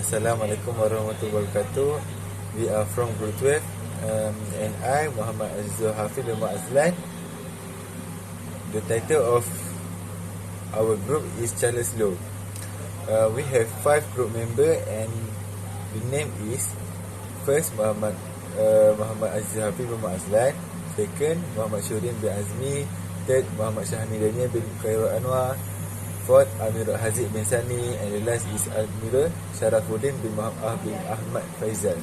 Assalamualaikum warahmatullahi wabarakatuh. We are from Group 12 and I, Muhammad Azizul Hafiz bin Azlan. The title of our group is Charles Law. We have 5 group member and the name is first Muhammad Azizul Hafiz bin Azlan, second Muhammad Syurin bin Azmi, third Muhammad Syahni Daniel bin Khairul Anwar, fourth Amirul Haziq bin Sani, and the last is Amirul Sharafuddin bin Ahmad Faizal.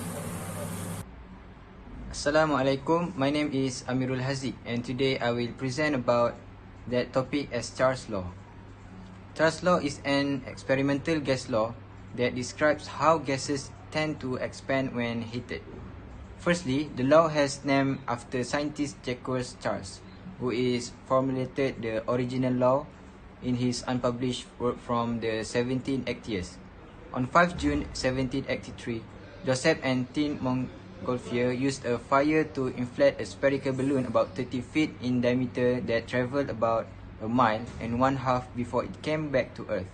Assalamualaikum, my name is Amirul Haziq and today I will present about that topic as Charles Law. Charles Law is an experimental gas law that describes how gases tend to expand when heated. Firstly, the law has name after scientist Jacques Charles, who is formulated the original law in his unpublished work from the 1780s. On 5 June 1783, Joseph and Tin Montgolfier used a fire to inflate a spherical balloon about 30 feet in diameter that travelled about a mile and 1/2 before it came back to Earth.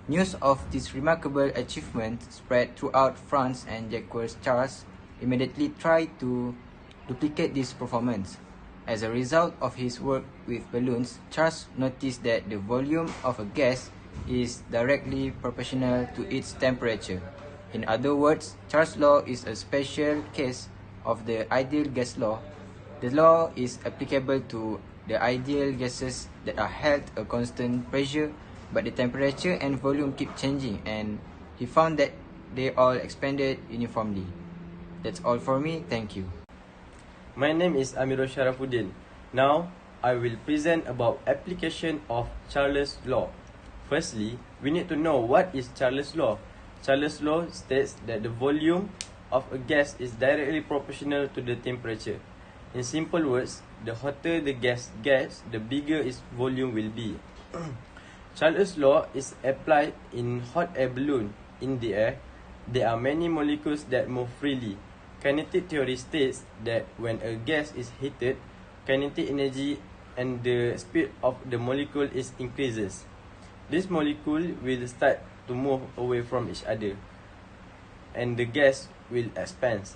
News of this remarkable achievement spread throughout France, and Jacques Charles immediately tried to duplicate this performance. As a result of his work with balloons, Charles noticed that the volume of a gas is directly proportional to its temperature. In other words, Charles' law is a special case of the ideal gas law. The law is applicable to the ideal gases that are held at a constant pressure, but the temperature and volume keep changing, and he found that they all expanded uniformly. That's all for me. Thank you. My name is Amirul Sharafuddin. Now, I will present about application of Charles' law. Firstly, we need to know what is Charles' law. Charles' law states that the volume of a gas is directly proportional to the temperature. In simple words, the hotter the gas gets, the bigger its volume will be. Charles' law is applied in hot air balloon. In the air, there are many molecules that move freely. Kinetic theory states that when a gas is heated, kinetic energy and the speed of the molecule is increases. This molecule will start to move away from each other, and the gas will expand.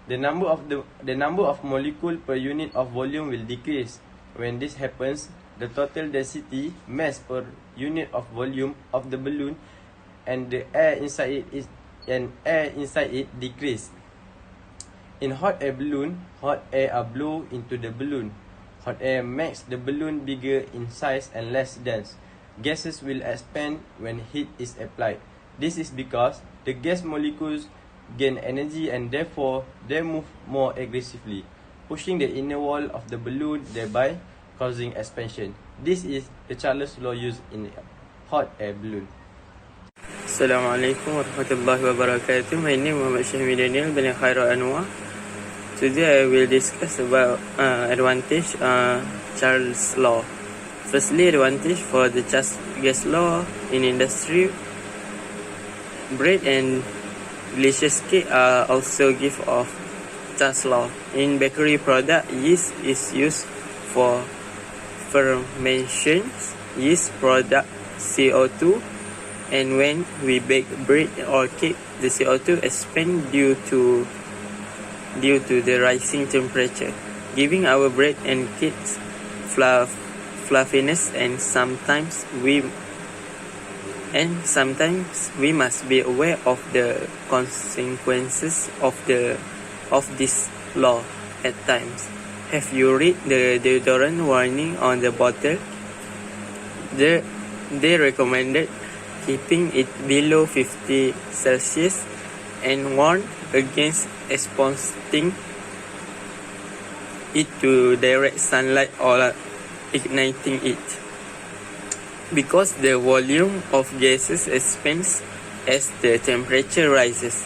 The number of molecule per unit of volume will decrease. When this happens, the total density mass per unit of volume of the balloon and the air inside it decrease. In hot air balloon, hot air are blown into the balloon. Hot air makes the balloon bigger in size and less dense. Gases will expand when heat is applied. This is because the gas molecules gain energy and therefore they move more aggressively, pushing the inner wall of the balloon, thereby causing expansion. This is the Charles' law used in hot air balloon. Assalamualaikum warahmatullahi wabarakatuh. My name is Muhammad Syahni Daniel bin Khairul Anwar. Today I will discuss about advantage Charles' law. Firstly, advantage for the Charles gas law in industry. Bread and delicious cake are also gift of Charles' law. In bakery product, yeast is used for fermentation. Yeast product CO2, and when we bake bread or cake, the CO2 expands due to the rising temperature, giving our bread and cakes fluffiness, and sometimes we must be aware of the consequences of this law at times. Have you read the deodorant warning on the bottle? They recommended keeping it below 50 Celsius and warn against exposing it to direct sunlight or igniting it, because the volume of gases expands as the temperature rises.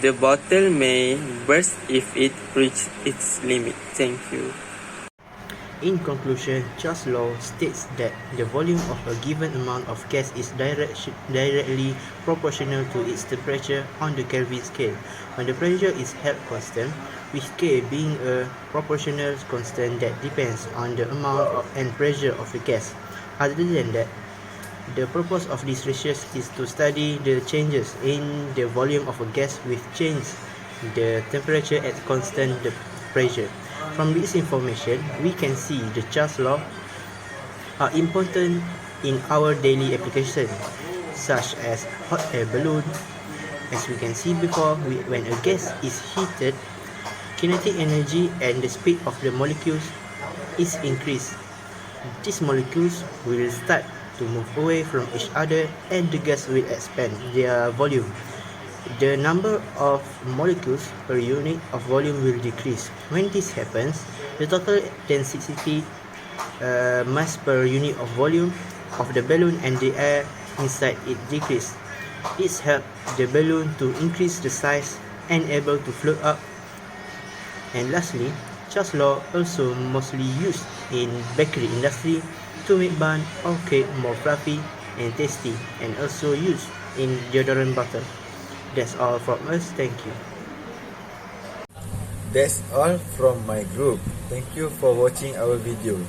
The bottle may burst if it reaches its limit. Thank you. In conclusion, Charles' law states that the volume of a given amount of gas is directly proportional to its temperature on the Kelvin scale, when the pressure is held constant, with K being a proportional constant that depends on the amount and pressure of the gas. Other than that, The purpose of this research is to study the changes in the volume of a gas with change the temperature at constant pressure. From this information, we can see the Charles law are important in our daily application, such as hot air balloon. As we can see before, when a gas is heated, kinetic energy and the speed of the molecules is increased. These molecules will start to move away from each other and the gas will expand their volume. The number of molecules per unit of volume will decrease. When this happens, the total density mass per unit of volume of the balloon and the air inside it decrease. This helps the balloon to increase the size and able to float up. And lastly, Charles law also mostly used in bakery industry to make bun or cake more fluffy and tasty, and also used in deodorant bottle. That's all from us. Thank you. That's all from my group. Thank you for watching our video.